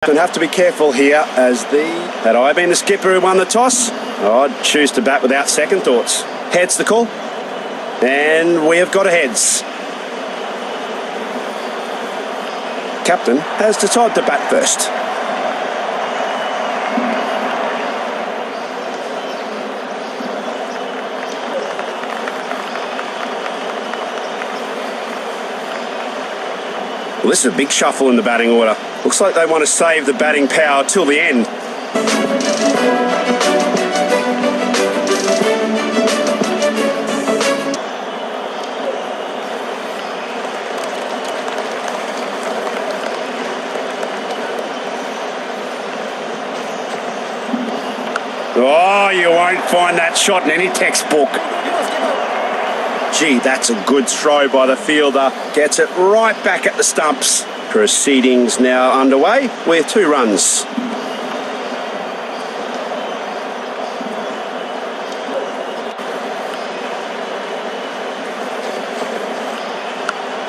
And have to be careful here as had I been the skipper who won the toss, I'd choose to bat without second thoughts. Heads the call. And we have got a heads. Captain has decided to bat first. Well, this is a big shuffle in the batting order. Looks like they want to save the batting power till the end. Oh, you won't find that shot in any textbook. Gee, that's a good throw by the fielder. Gets it right back at the stumps. Proceedings now underway with 2 runs.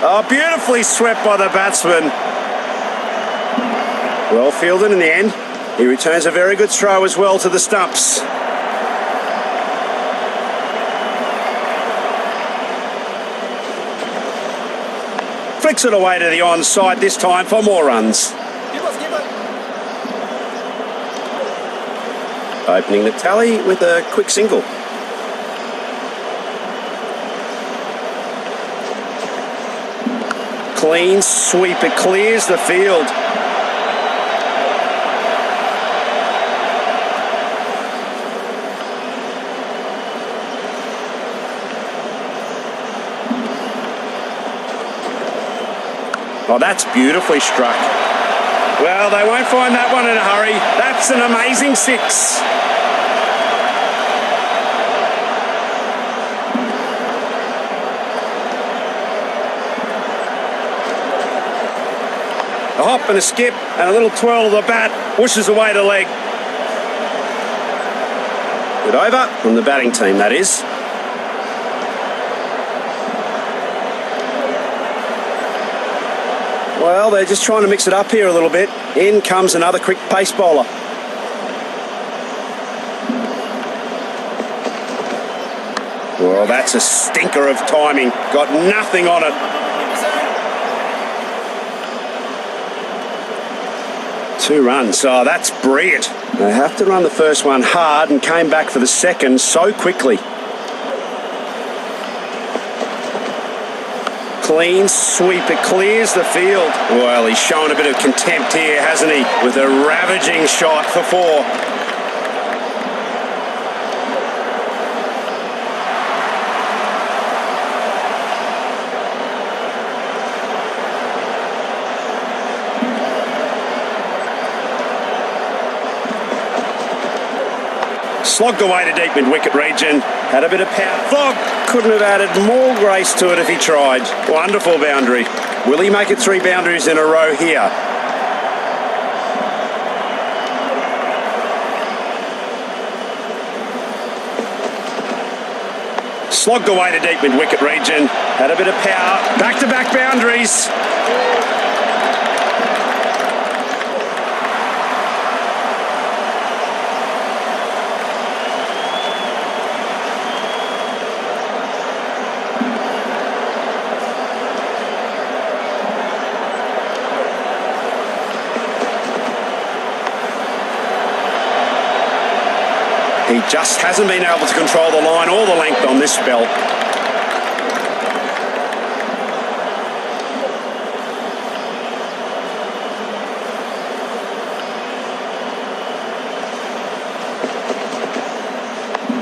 Oh, beautifully swept by the batsman. Well fielded in the end. He returns a very good throw as well to the stumps. Flicks it away to the onside this time for more runs. Opening the tally with a quick single. Clean sweep, it clears the field. Oh, that's beautifully struck. Well, they won't find that one in a hurry. That's an amazing 6. A hop and a skip and a little twirl of the bat, whooshes away to leg. Good over from the batting team, that is. Well, they're just trying to mix it up here a little bit. In comes another quick pace bowler. Well, that's a stinker of timing. Got nothing on it. 2 runs. Oh, that's brilliant. They have to run the first one hard and came back for the second so quickly. Clean sweep, it clears the field. Well, he's shown a bit of contempt here, hasn't he? With a ravaging shot for 4. Slogged away to deep mid-wicket region. Had a bit of power. Flog couldn't have added more grace to it if he tried. Wonderful boundary. Will he make it 3 boundaries in a row here? Slogged away to deep mid-wicket region. Had a bit of power. Back-to-back boundaries. He just hasn't been able to control the line or the length on this spell.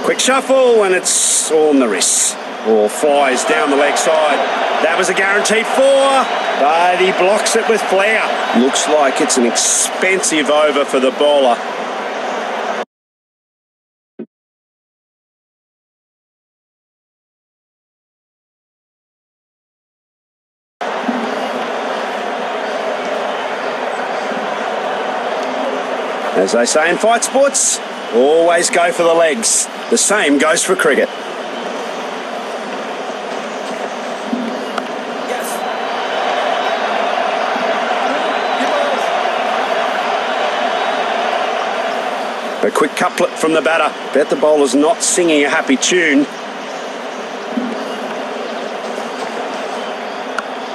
Quick shuffle and it's all in the wrists. Ball flies down the leg side. That was a guaranteed 4, but he blocks it with flair. Looks like it's an expensive over for the bowler. As they say in fight sports, always go for the legs. The same goes for cricket. A quick couplet from the batter. Bet the bowler's not singing a happy tune.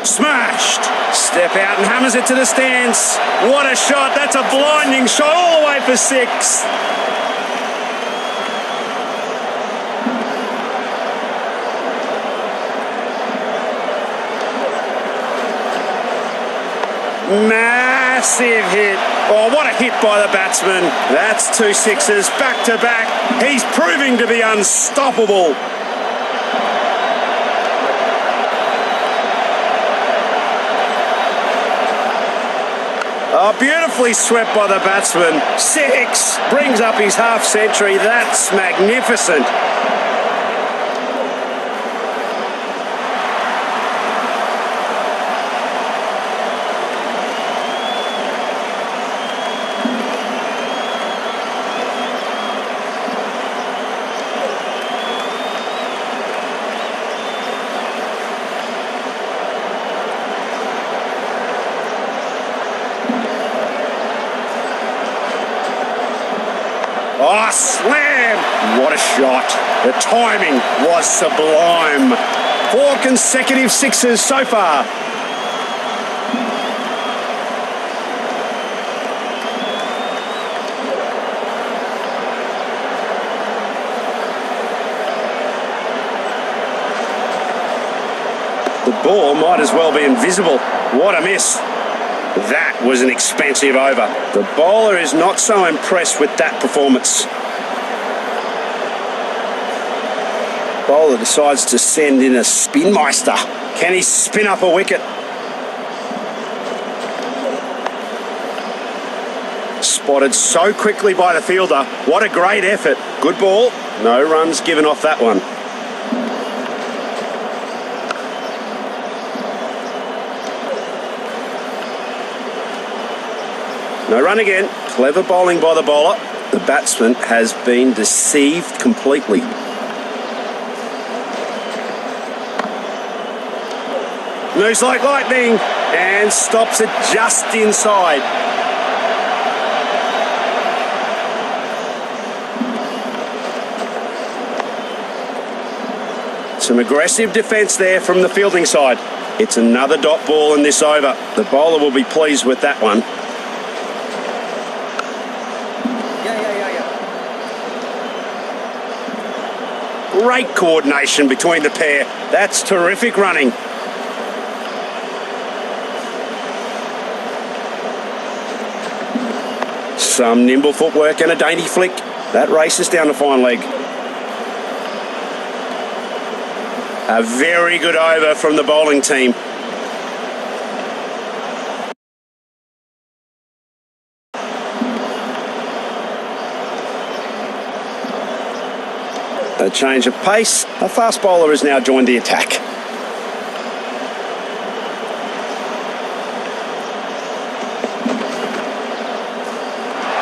Smashed. Step out and hammers it to the stands. What a shot. That's a blinding shot all the way for 6. Massive hit. Oh, what a hit by the batsman. That's 2 sixes back to back. He's proving to be unstoppable. Oh, beautifully swept by the batsman. 6 brings up his half century. That's magnificent. Oh, slam! What a shot. The timing was sublime. 4 consecutive sixes so far. The ball might as well be invisible. What a miss. That was an expensive over. The bowler is not so impressed with that performance. Bowler decides to send in a spin meister. Can he spin up a wicket? Spotted so quickly by the fielder. What a great effort. Good ball. No runs given off that one. No run again. Clever bowling by the bowler. The batsman has been deceived completely. Moves like lightning and stops it just inside. Some aggressive defence there from the fielding side. It's another dot ball in this over. The bowler will be pleased with that one. Great coordination between the pair. That's terrific running. Some nimble footwork and a dainty flick. That races down the fine leg. A very good over from the bowling team. A change of pace. A fast bowler has now joined the attack.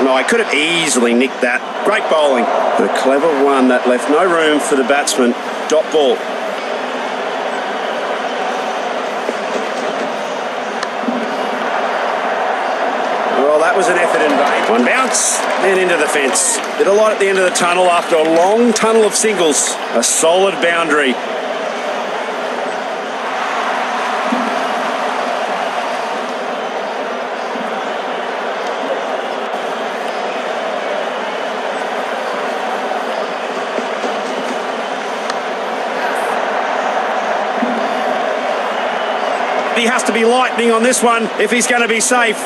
No, I could have easily nicked that. Great bowling. The clever one that left no room for the batsman. Dot ball. Well, that was an effort in vain. One bounce and into the fence. Did a lot at the end of the tunnel after a long tunnel of singles. A solid boundary. He has to be lightning on this one if he's going to be safe.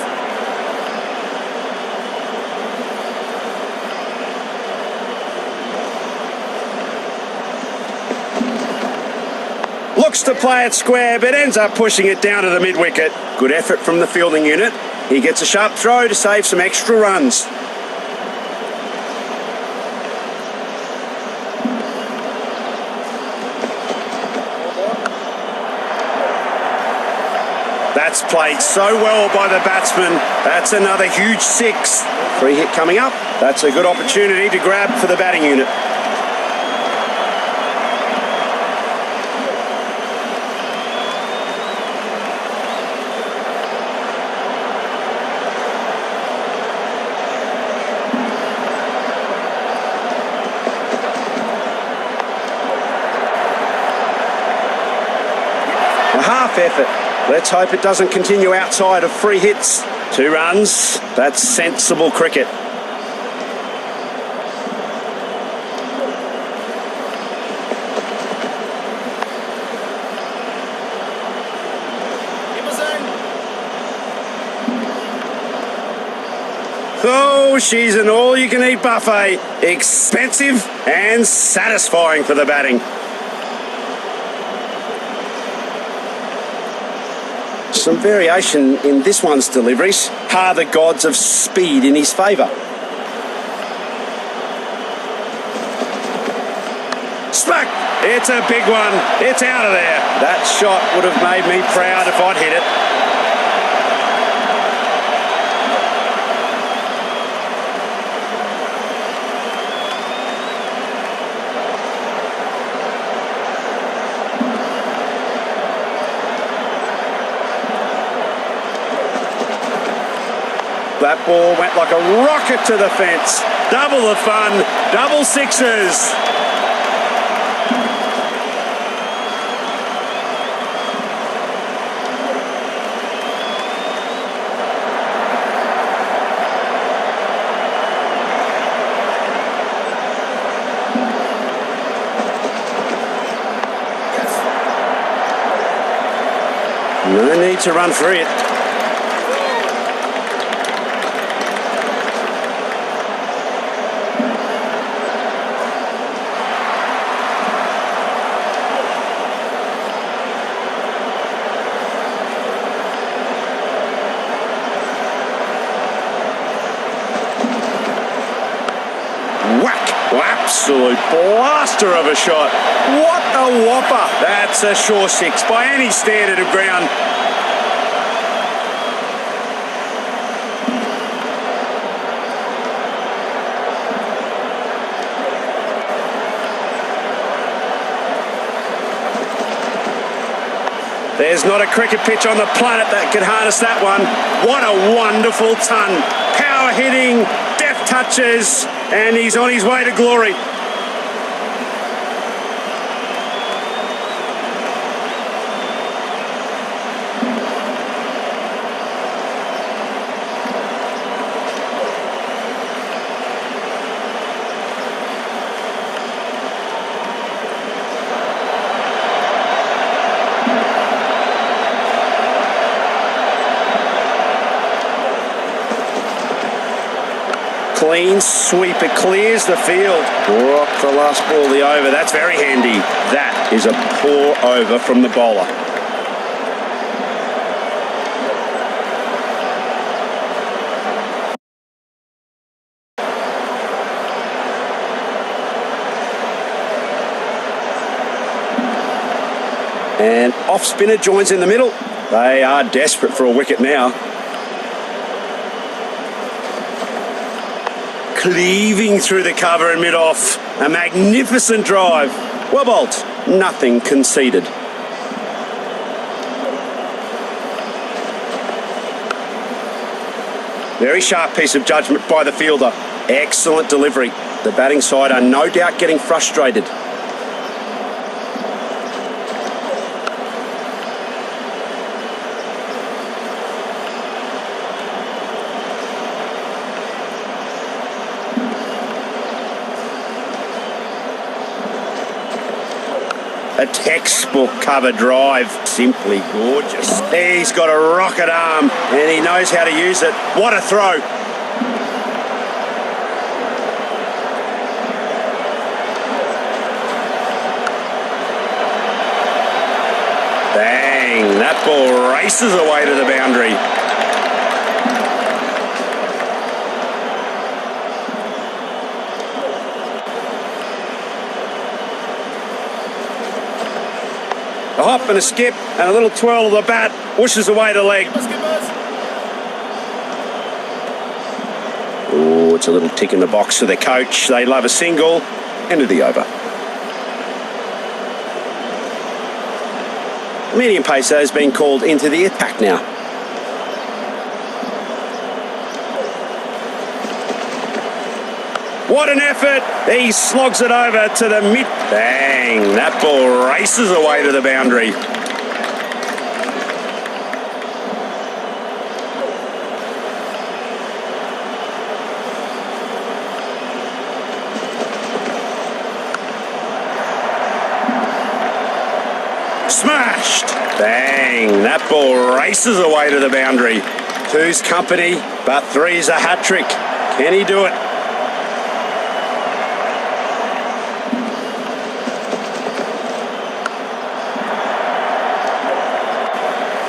Looks to play it square, but ends up pushing it down to the mid-wicket. Good effort from the fielding unit. He gets a sharp throw to save some extra runs. That's played so well by the batsman. That's another huge 6. Free hit coming up. That's a good opportunity to grab for the batting unit. stiff effort. Let's hope it doesn't continue outside of free hits. 2 runs. That's sensible cricket. Oh, she's an all-you-can-eat buffet. Expensive and satisfying for the batting. Some variation in this one's deliveries. Are the gods of speed in his favour? Smack! It's a big one. It's out of there. That shot would have made me proud if I'd hit it. That ball went like a rocket to the fence. Double the fun, double sixes. No need to run through it. Absolute blaster of a shot. What a whopper. That's a sure 6 by any standard of ground. There's not a cricket pitch on the planet that could harness that one. What a wonderful ton. Power hitting, deft touches, and he's on his way to glory. Clean sweep, it clears the field. Rock the last ball, the over. That's very handy. That is a poor over from the bowler. And off spinner joins in the middle. They are desperate for a wicket now. Cleaving through the cover in mid-off. A magnificent drive. Well bowled. Nothing conceded. Very sharp piece of judgment by the fielder. Excellent delivery. The batting side are no doubt getting frustrated. A textbook cover drive. Simply gorgeous. He's got a rocket arm and he knows how to use it. What a throw. Bang. That ball races away to the boundary. A hop and a skip and a little twirl of the bat, whooshes away the leg. Oh, it's a little tick in the box for the coach. They love a single. End of the over. Medium pacer has been called into the attack now. What an effort. He slogs it over to the mid. Bang. That ball races away to the boundary. Smashed. Bang. That ball races away to the boundary. Two's company, but three's a hat-trick. Can he do it?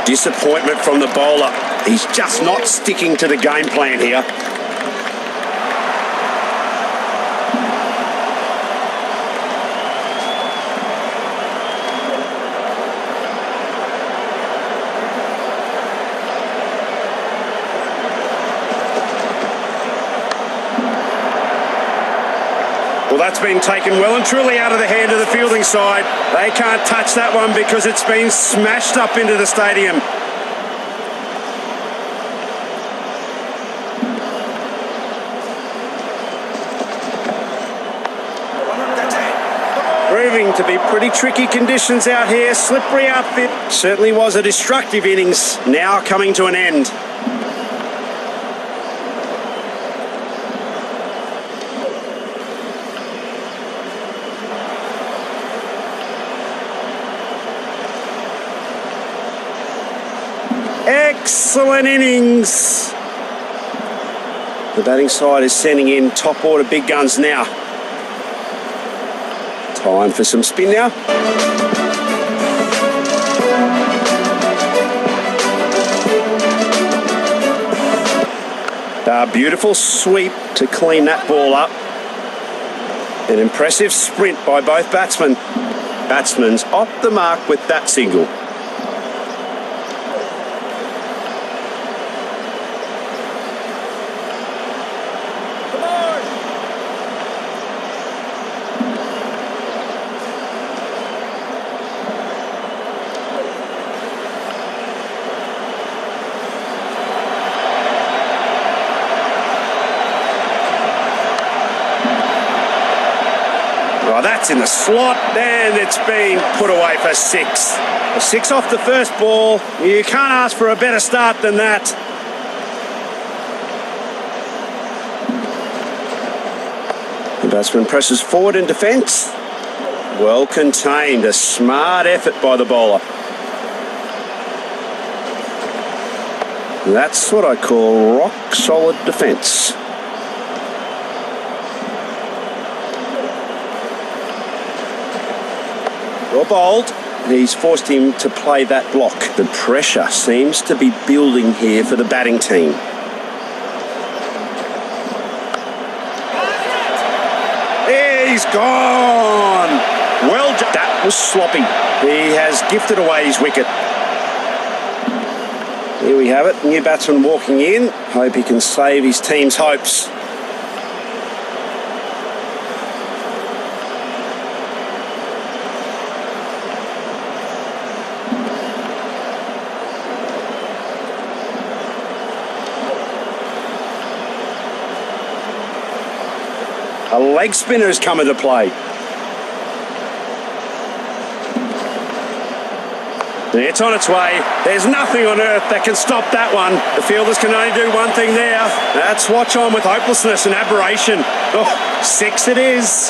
Disappointment from the bowler. He's just not sticking to the game plan here. Well, that's been taken well and truly out of the hand of the fielding side. They can't touch that one because it's been smashed up into the stadium. Proving to be pretty tricky conditions out here. Slippery outfit. Certainly was a destructive innings. Now coming to an end. Excellent innings. The batting side is sending in top order big guns now. Time for some spin now. A beautiful sweep to clean that ball up. An impressive sprint by both batsmen. Batsmen's off the mark with that single. Oh, that's in the slot, and it's been put away for six. A six off the first ball. You can't ask for a better start than that. The batsman presses forward in defence. Well contained. A smart effort by the bowler. That's what I call rock solid defence. Well bowled. He's forced him to play that block. The pressure seems to be building here for the batting team. He's gone. Well, that was sloppy. He has gifted away his wicket. Here we have it. New batsman walking in. Hope he can save his team's hopes. A leg spinner has come into play. It's on its way. There's nothing on earth that can stop that one. The fielders can only do one thing there. That's watch on with hopelessness and aberration. Oh, six it is.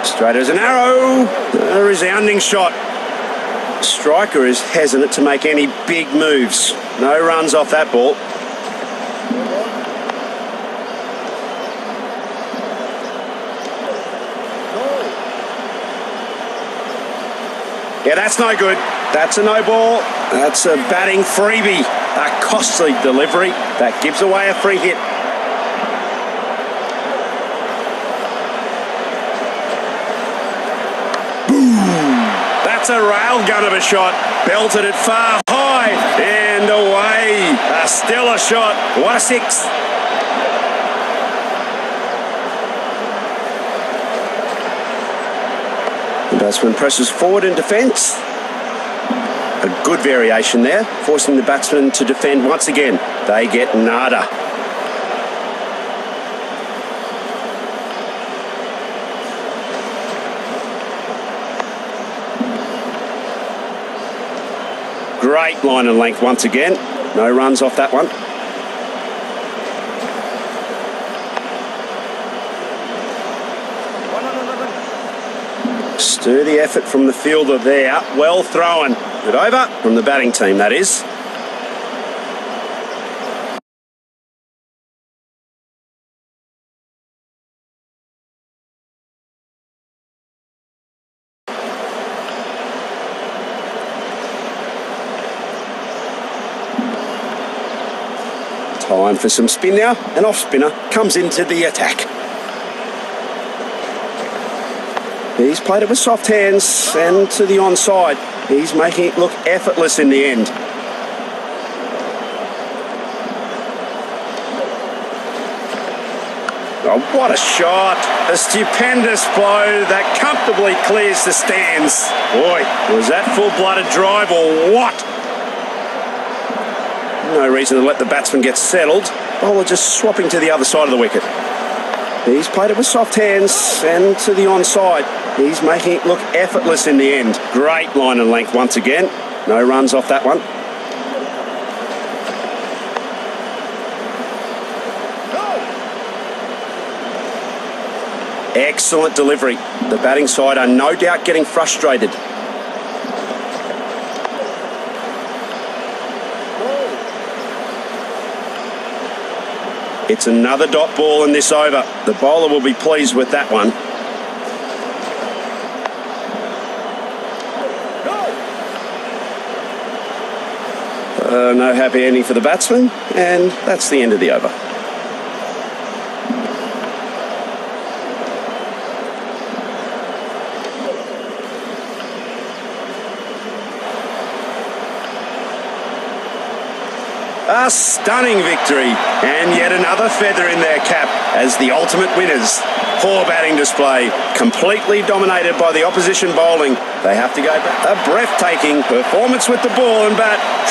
Straight as an arrow. A resounding shot. The striker is hesitant to make any big moves. No runs off that ball. Yeah, that's no good. That's a no ball. That's a batting freebie. A costly delivery. That gives away a free hit. That's a railgun of a shot. Belted it far high and away. A stellar shot. What a six. The batsman presses forward in defence. A good variation there, forcing the batsman to defend once again. They get nada. Great line and length once again. No runs off that one. Dirty effort from the fielder there. Well thrown. Good over from the batting team, that is. Time for some spin now. An off spinner comes into the attack. He's played it with soft hands and to the onside. He's making it look effortless in the end. Oh, what a shot. A stupendous blow that comfortably clears the stands. Boy, was that full-blooded drive or what? No reason to let the batsman get settled. Bowler just swapping to the other side of the wicket. He's played it with soft hands and to the onside. He's making it look effortless in the end. Great line and length once again. No runs off that one. Excellent delivery. The batting side are no doubt getting frustrated. It's another dot ball in this over. The bowler will be pleased with that one. No happy ending for the batsman, and that's the end of the over. A stunning victory, and yet another feather in their cap as the ultimate winners. Poor batting display, completely dominated by the opposition bowling. They have to go back. A breathtaking performance with the ball and bat.